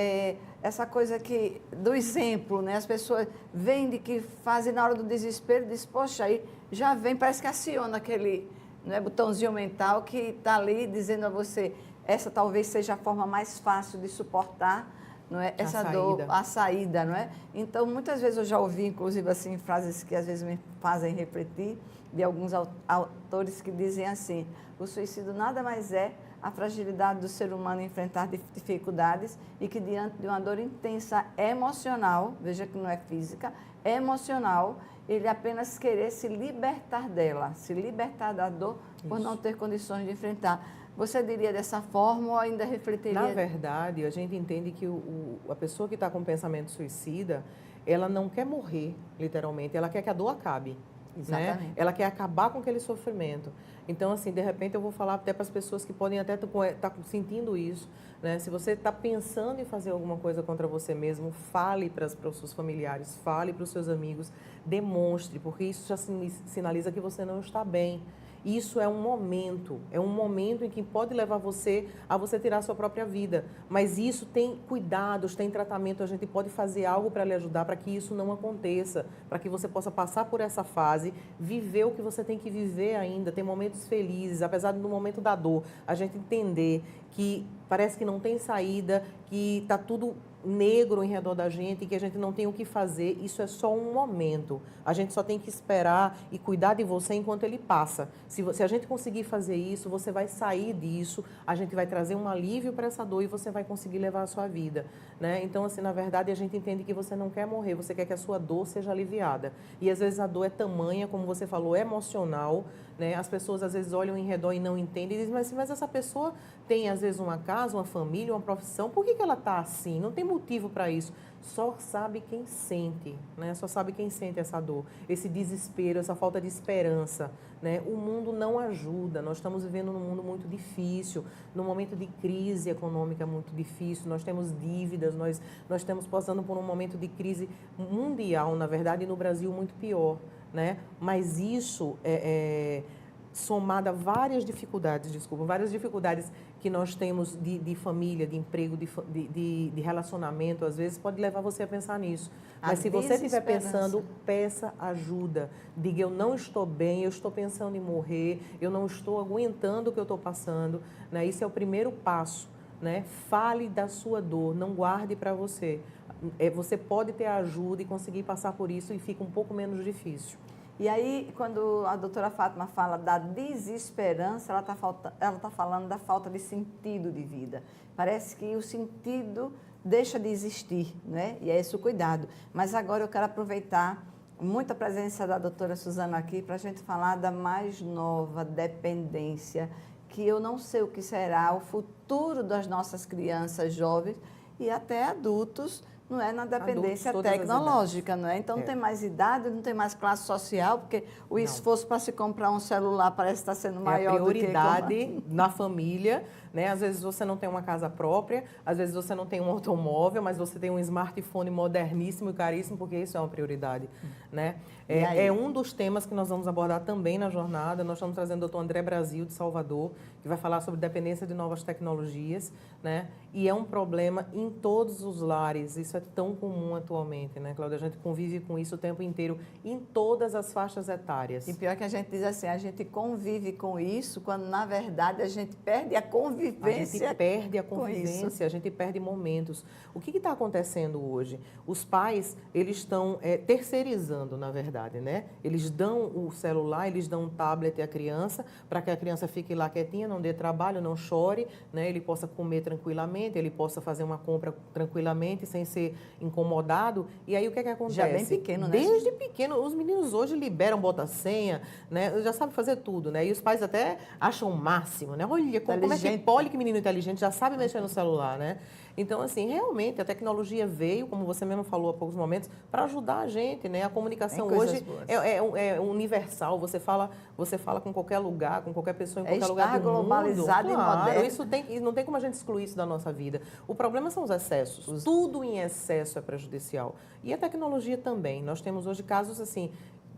A: essa coisa que, do exemplo, né? As pessoas veem de que fazem na hora do desespero, diz, poxa, aí já vem, parece que aciona aquele, né, botãozinho mental que está ali dizendo a você, essa talvez seja a forma mais fácil de suportar, não é? Essa dor, a saída, não é? Então, muitas vezes eu já ouvi, inclusive, assim, frases que às vezes me fazem refletir, de alguns autores que dizem assim, o suicídio nada mais é a fragilidade do ser humano em enfrentar dificuldades e que diante de uma dor intensa emocional, veja que não é física, é emocional, ele apenas querer se libertar dela, se libertar da dor por não ter condições de enfrentar. Você diria dessa forma ou ainda refletiria?
K: Na verdade, a gente entende que a pessoa que está com pensamento suicida, ela não quer morrer, literalmente, ela quer que a dor acabe.
A: Exatamente.
K: Né? Ela quer acabar com aquele sofrimento. Então, assim, de repente eu vou falar até para as pessoas que podem até estar sentindo isso. Né? Se você está pensando em fazer alguma coisa contra você mesmo, fale para os seus familiares, fale para os seus amigos, demonstre, porque isso já sinaliza que você não está bem. Isso é um momento em que pode levar você a você tirar a sua própria vida. Mas isso tem cuidados, tem tratamento, a gente pode fazer algo para lhe ajudar para que isso não aconteça, para que você possa passar por essa fase, viver o que você tem que viver ainda, ter momentos felizes, apesar do momento da dor, a gente entender que parece que não tem saída, que está tudo negro em redor da gente, que a gente não tem o que fazer, isso é só um momento. A gente só tem que esperar e cuidar de você enquanto ele passa. Se a gente conseguir fazer isso, você vai sair disso, a gente vai trazer um alívio para essa dor e você vai conseguir levar a sua vida. Né? Então, assim, na verdade, a gente entende que você não quer morrer, você quer que a sua dor seja aliviada. E, às vezes, a dor é tamanha, como você falou, emocional. Né? As pessoas, às vezes, olham em redor e não entendem e dizem, mas essa pessoa tem, às vezes, uma casa, uma família, uma profissão, por que ela está assim? Não tem motivo para isso. Só sabe quem sente, né? Só sabe quem sente essa dor, esse desespero, essa falta de esperança. Né? O mundo não ajuda, nós estamos vivendo num mundo muito difícil, num momento de crise econômica muito difícil, nós temos dívidas, nós estamos passando por um momento de crise mundial, na verdade, e no Brasil muito pior. Né? Mas isso somado a várias dificuldades que nós temos de família, de emprego, de relacionamento, às vezes pode levar você a pensar nisso. Mas se você estiver pensando, peça ajuda. Diga, eu não estou bem, eu estou pensando em morrer, eu não estou aguentando o que eu estou passando. Né? Isso é o primeiro passo. Né? Fale da sua dor, não guarde para você. Você pode ter ajuda e conseguir passar por isso e fica um pouco menos difícil.
A: E aí, quando a doutora Fátima fala da desesperança, ela está falando da falta de sentido de vida. Parece que o sentido deixa de existir, né? E é esse o cuidado. Mas agora eu quero aproveitar muito a presença da doutora Suzana aqui para a gente falar da mais nova dependência, que eu não sei o que será o futuro das nossas crianças, jovens e até adultos, não é na dependência
K: Adultos, todas as
A: tecnológica, não é? Então não tem mais idade, não tem mais classe social, porque o esforço para se comprar um celular parece estar sendo maior
K: do que... É a prioridade
A: do que
K: na família, né? Às vezes você não tem uma casa própria, às vezes você não tem um automóvel, mas você tem um smartphone moderníssimo e caríssimo, porque isso é uma prioridade, né? É um dos temas que nós vamos abordar também na jornada. Nós estamos trazendo o Dr. André Brasil, de Salvador, que vai falar sobre dependência de novas tecnologias, né? E é um problema em todos os lares. Isso é tão comum atualmente, né, Cláudia? A gente convive com isso o tempo inteiro, em todas as faixas etárias.
A: E pior que a gente diz assim, a gente convive com isso, quando na verdade a gente perde a convivência.
K: A gente perde a convivência, a gente perde momentos. O que está acontecendo hoje? Os pais, eles estão terceirizando, na verdade, né? Eles dão o celular, eles dão um tablet à criança, para que a criança fique lá quietinha, não dê trabalho, não chore, né? Ele possa comer tranquilamente, ele possa fazer uma compra tranquilamente, sem ser incomodado. E aí o que acontece?
A: Já bem pequeno, né?
K: Desde pequeno, os meninos hoje liberam bota-senha, né? Já sabem fazer tudo, né? E os pais até acham o máximo, né? Olha, como é que pode que menino inteligente já sabe mexer no celular, né? Então, assim, realmente a tecnologia veio, como você mesmo falou há poucos momentos, para ajudar a gente, né? A comunicação hoje é universal. Você fala com qualquer lugar, com qualquer pessoa, em qualquer lugar do mundo.
A: Globalizado e moderno.
K: Não tem como a gente excluir isso da nossa vida. O problema são os excessos. Tudo em excesso é prejudicial. E a tecnologia também. Nós temos hoje casos assim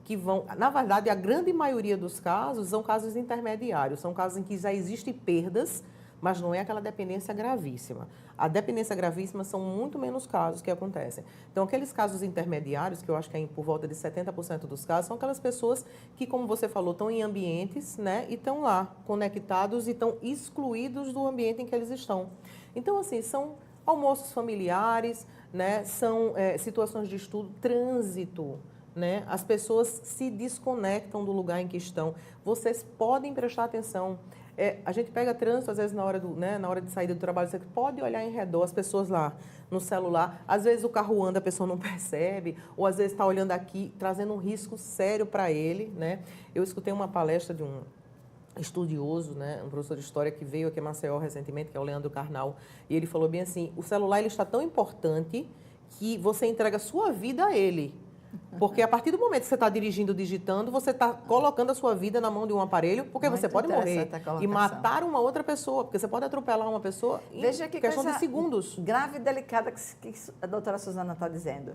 K: que vão... Na verdade, a grande maioria dos casos são casos intermediários. São casos em que já existem perdas, mas não é aquela dependência gravíssima. A dependência gravíssima são muito menos casos que acontecem. Então, aqueles casos intermediários, que eu acho que é por volta de 70% dos casos, são aquelas pessoas que, como você falou, estão em ambientes, né, e estão lá, conectados e estão excluídos do ambiente em que eles estão. Então, assim, são almoços familiares, né, são situações de estudo, trânsito, né? As pessoas se desconectam do lugar em que estão. Vocês podem prestar atenção. A gente pega trânsito, às vezes, na hora de saída do trabalho, você pode olhar em redor, as pessoas lá no celular. Às vezes o carro anda, a pessoa não percebe, ou às vezes está olhando aqui, trazendo um risco sério para ele, né? Eu escutei uma palestra de um estudioso, né, um professor de história que veio aqui a Maceió recentemente, que é o Leandro Carnal, e ele falou bem assim, o celular ele está tão importante que você entrega a sua vida a ele. Porque a partir do momento que você está dirigindo, digitando, você está colocando a sua vida na mão de um aparelho, porque você pode morrer e matar uma outra pessoa, porque você pode atropelar uma pessoa em questão de segundos.
A: Grave e delicada que a doutora Suzana está dizendo.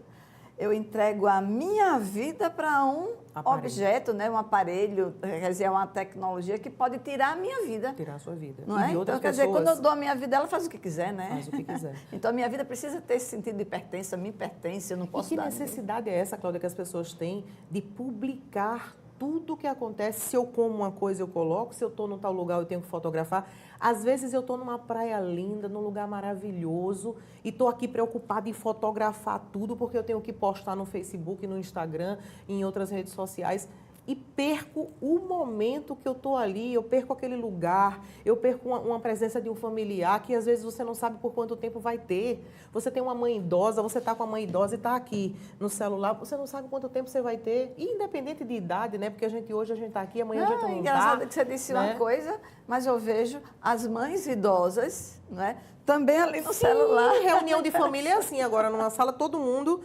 A: Eu entrego a minha vida para um objeto, né, um aparelho, quer dizer, uma tecnologia que pode tirar a minha vida.
K: Tirar a sua vida.
A: Não é? Então, quer dizer, quando eu dou a minha vida, ela faz o que quiser, né?
K: Faz o que quiser.
A: Então, a minha vida precisa ter esse sentido de pertença, me pertence, eu não posso dar.
K: E que necessidade é essa, Cláudia, que as pessoas têm de publicar tudo o que acontece? Se eu como uma coisa, eu coloco. Se eu estou num tal lugar, eu tenho que fotografar. Às vezes eu estou numa praia linda, num lugar maravilhoso e estou aqui preocupada em fotografar tudo porque eu tenho que postar no Facebook, no Instagram, em outras redes sociais. E perco o momento que eu estou ali, eu perco aquele lugar, eu perco uma presença de um familiar que às vezes você não sabe por quanto tempo vai ter. Você tem uma mãe idosa, você está com a mãe idosa e está aqui no celular, você não sabe quanto tempo você vai ter. E independente de idade, né? Porque hoje a gente está aqui, amanhã a gente não está.
A: Engraçado que você disse uma coisa, mas eu vejo as mães idosas, né, também ali no celular.
K: Reunião de família é assim agora, numa sala, todo mundo...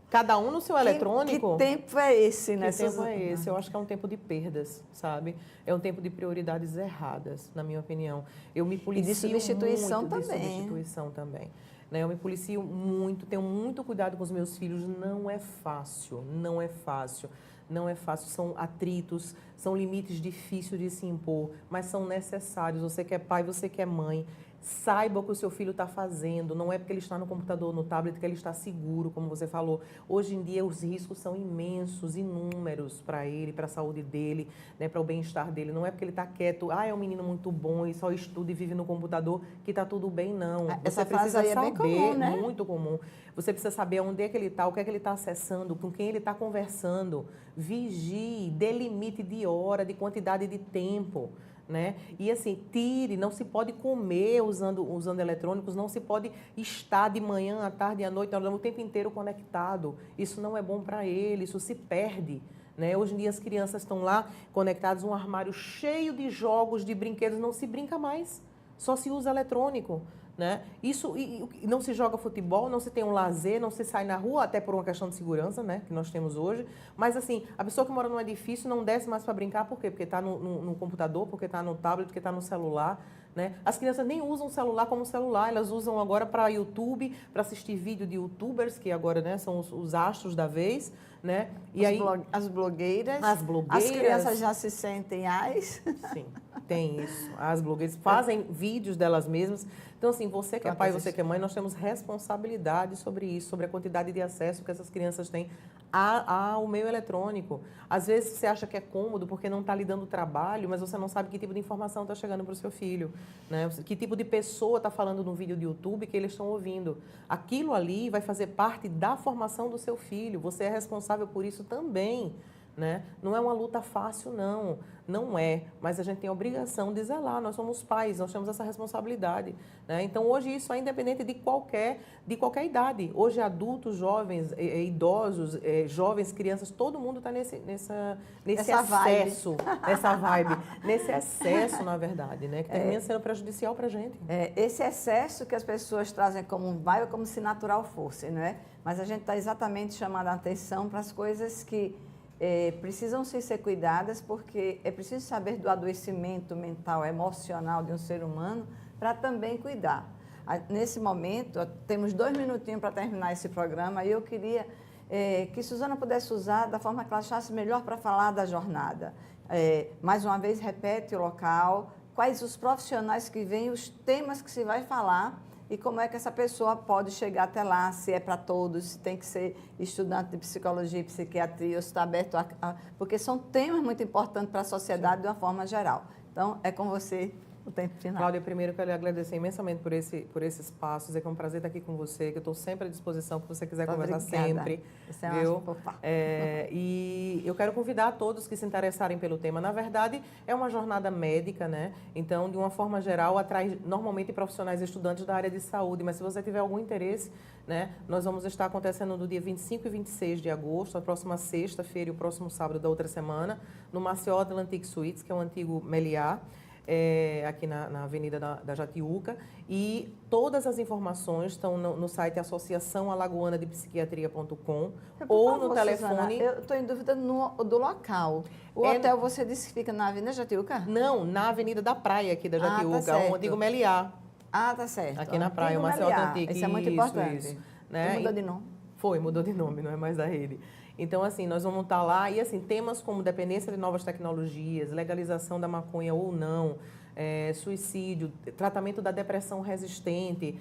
K: Cada um no seu eletrônico.
A: Que tempo é esse, né?
K: Que tempo é esse? Eu acho que é um tempo de perdas, sabe? É um tempo de prioridades erradas, na minha opinião. Eu me policio
A: e de substituição
K: muito
A: também.
K: De substituição também. Né? Eu me policio muito, tenho muito cuidado com os meus filhos. Não é fácil, não é fácil. Não é fácil, são atritos, são limites difíceis de se impor, mas são necessários. Você que é pai, você que é mãe, saiba o que o seu filho está fazendo. Não é porque ele está no computador, no tablet, que ele está seguro, como você falou. Hoje em dia, os riscos são imensos, inúmeros para ele, para a saúde dele, né, para o bem-estar dele. Não é porque ele está quieto, é um menino muito bom e só estuda e vive no computador, que está tudo bem, não.
A: Essa frase aí é bem comum, né?
K: Muito comum. Você precisa saber onde é que ele está, o que é que ele está acessando, com quem ele está conversando. Vigie, dê limite de hora, de quantidade de tempo. Né? E assim, tire, não se pode comer usando eletrônicos, não se pode estar de manhã, à tarde, à noite, o tempo inteiro conectado. Isso não é bom para ele, isso se perde. Né? Hoje em dia as crianças estão lá conectadas, um armário cheio de jogos, de brinquedos, não se brinca mais. só se usa eletrônico. Né? Isso, e não se joga futebol, não se tem um lazer, não se sai na rua, até por uma questão de segurança, né, que nós temos hoje. Mas, assim, a pessoa que mora num edifício não desce mais para brincar, por quê? Porque está no computador, porque está no tablet, porque está no celular. Né? As crianças nem usam o celular como celular, elas usam agora para YouTube, para assistir vídeo de youtubers, que agora, né, são os astros da vez. Né? E
A: as blogueiras.
K: As
A: crianças já se sentem
K: Sim, tem isso. As blogueiras fazem vídeos delas mesmas. Então, assim, você que é pai, você que é mãe, nós temos responsabilidade sobre isso, sobre a quantidade de acesso que essas crianças têm ao meio eletrônico. Às vezes você acha que é cômodo porque não está lhe dando trabalho, mas você não sabe que tipo de informação está chegando para o seu filho. Né? Que tipo de pessoa está falando no vídeo de YouTube que eles estão ouvindo. Aquilo ali vai fazer parte da formação do seu filho. Você é responsável por isso também. Né? Não é uma luta fácil, não. Não é, mas a gente tem a obrigação de zelar. Nós somos pais, nós temos essa responsabilidade. Né? Então, hoje, isso é independente de qualquer idade. Hoje, adultos, jovens, idosos, jovens, crianças, todo mundo está nesse excesso, nessa vibe, nesse excesso, na verdade, né? Que termina sendo prejudicial para a gente.
A: Esse excesso que as pessoas trazem como um vibe, como se natural fosse, não é? Mas a gente está exatamente chamando a atenção para as coisas que precisam ser cuidadas, porque é preciso saber do adoecimento mental, emocional de um ser humano para também cuidar. Nesse momento, temos 2 minutinhos para terminar esse programa e eu queria que Suzana pudesse usar da forma que ela achasse melhor para falar da jornada. Mais uma vez, repete o local, quais os profissionais que vêm, os temas que se vai falar e como é que essa pessoa pode chegar até lá, se é para todos, se tem que ser estudante de psicologia e psiquiatria, ou se está aberto porque são temas muito importantes para a sociedade de uma forma geral. Então, é com você o tempo final.
K: Cláudia, primeiro eu quero lhe agradecer imensamente por esse espaço, dizer que é um prazer estar aqui com você, que eu estou sempre à disposição, que você quiser conversar sempre.
A: Você é uma
K: e eu quero convidar a todos que se interessarem pelo tema. Na verdade, é uma jornada médica, né? Então, de uma forma geral, atrai normalmente profissionais e estudantes da área de saúde, mas se você tiver algum interesse, né, nós vamos estar acontecendo no dia 25 e 26 de agosto, a próxima sexta-feira e o próximo sábado da outra semana, no Maceió Atlantic Suites, que é o antigo Meliá, aqui na Avenida da Jatiuca, e todas as informações estão no site associaçãoalagoanadepsiquiatria.com ou no telefone...
A: Suzana, eu estou em dúvida do local. O hotel, você disse que fica na Avenida Jatiuca?
K: Não, na Avenida da Praia aqui da Jatiuca,
A: tá
K: o antigo Meliá.
A: Tá certo.
K: Aqui na praia, o Maceió Atlantic.
A: Isso é muito importante.
K: Isso, né?
A: Mudou de nome?
K: Mudou de nome, não é mais da rede. Então, assim, nós vamos estar lá e, assim, temas como dependência de novas tecnologias, legalização da maconha ou não, suicídio, tratamento da depressão resistente,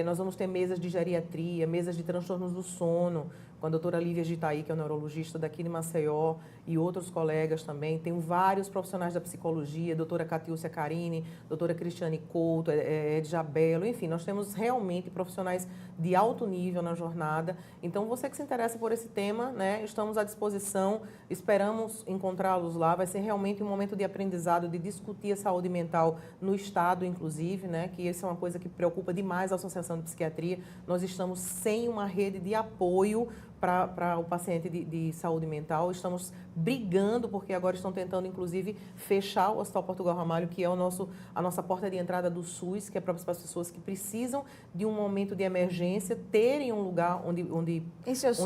K: nós vamos ter mesas de geriatria, mesas de transtornos do sono, com a doutora Lívia Gitaí, que é neurologista daqui de Maceió, e outros colegas também. Tem vários profissionais da psicologia, doutora Catiúcia Carini, doutora Cristiane Couto, Edjabelo, enfim, nós temos realmente profissionais de alto nível na jornada. Então, você que se interessa por esse tema, né, estamos à disposição, esperamos encontrá-los lá. Vai ser realmente um momento de aprendizado, de discutir a saúde mental no Estado, inclusive, né, que isso é uma coisa que preocupa demais a Associação de Psiquiatria. Nós estamos sem uma rede de apoio para o paciente de saúde mental. Estamos brigando, porque agora estão tentando, inclusive, fechar o Hospital Portugal Ramalho, que é a nossa porta de entrada do SUS, que é para as pessoas que precisam de um momento de emergência, terem um lugar onde levar. Em seus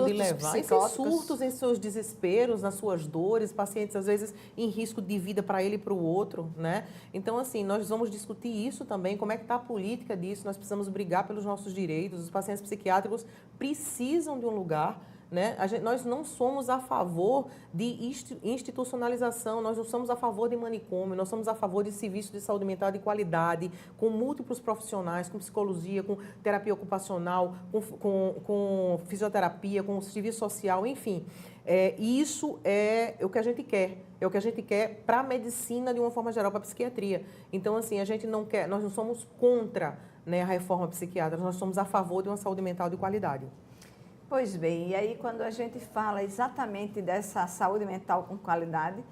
K: surtos, em seus desesperos, nas suas dores, pacientes, às vezes, em risco de vida para ele e para o outro, né? Então, assim, nós vamos discutir isso também, como é que está a política disso, nós precisamos brigar pelos nossos direitos, os pacientes psiquiátricos precisam de um lugar, né? Nós não somos a favor de institucionalização, nós não somos a favor de manicômio, nós somos a favor de serviços de saúde mental de qualidade, com múltiplos profissionais, com psicologia, com terapia ocupacional, com fisioterapia, com serviço social, enfim. Isso é o que a gente quer, para a medicina de uma forma geral, para a psiquiatria. Então, assim, a gente não quer, nós não somos contra, né, a reforma psiquiátrica, nós somos a favor de uma saúde mental de qualidade.
A: Pois bem, e aí quando a gente fala exatamente dessa saúde mental com qualidade,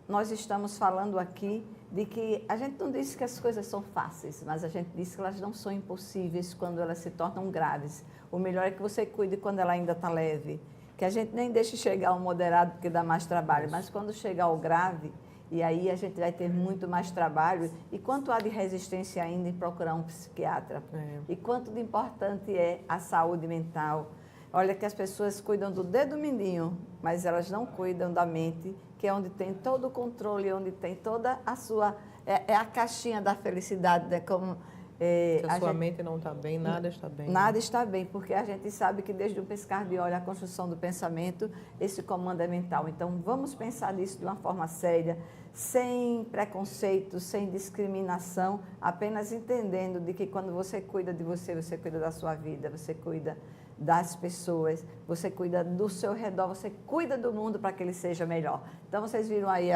A: nós estamos falando aqui de que a gente não disse que as coisas são fáceis, mas a gente disse que elas não são impossíveis quando elas se tornam graves. O melhor é que você cuide quando ela ainda está leve, que a gente nem deixe chegar ao moderado porque dá mais trabalho, mas quando chegar ao grave, E aí a gente vai ter muito mais trabalho. E quanto há de resistência ainda em procurar um psiquiatra? E quanto de importante é a saúde mental? Olha que as pessoas cuidam do dedo mindinho, mas elas não cuidam da mente, que é onde tem todo o controle, onde tem toda a sua... É a caixinha da felicidade, né? Como...
K: Se a sua mente não está bem, nada está bem.
A: Nada está bem, porque a gente sabe que desde o piscar de olho, a construção do pensamento, esse comando é mental. Então, vamos pensar nisso de uma forma séria, sem preconceito, sem discriminação, apenas entendendo de que quando você cuida de você, você cuida da sua vida, você cuida das pessoas, você cuida do seu redor, você cuida do mundo para que ele seja melhor. Então, vocês viram aí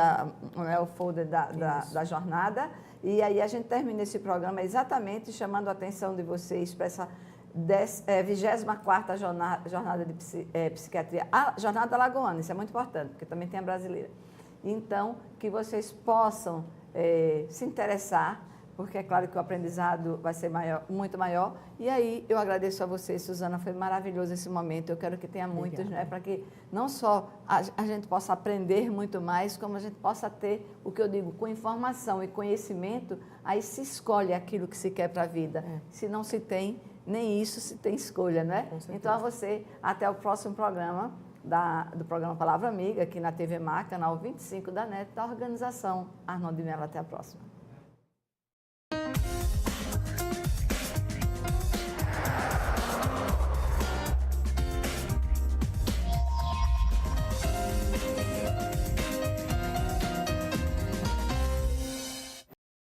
A: o folder da jornada, e aí a gente termina esse programa exatamente chamando a atenção de vocês para essa 24ª jornada de psiquiatria, a jornada alagoana, isso é muito importante, porque também tem a brasileira. Então, que vocês possam se interessar, porque é claro que o aprendizado vai ser muito maior. E aí, eu agradeço a você, Suzana, foi maravilhoso esse momento. Eu quero que tenha muitos, né, para que não só a gente possa aprender muito mais, como a gente possa ter, o que eu digo, com informação e conhecimento, aí se escolhe aquilo que se quer para a vida. Se não se tem, nem isso se tem escolha, não é? Então, a você, até o próximo programa, do programa Palavra Amiga, aqui na TV Mar, canal 25 da NET, da organização Arnon de Mello. Até a próxima.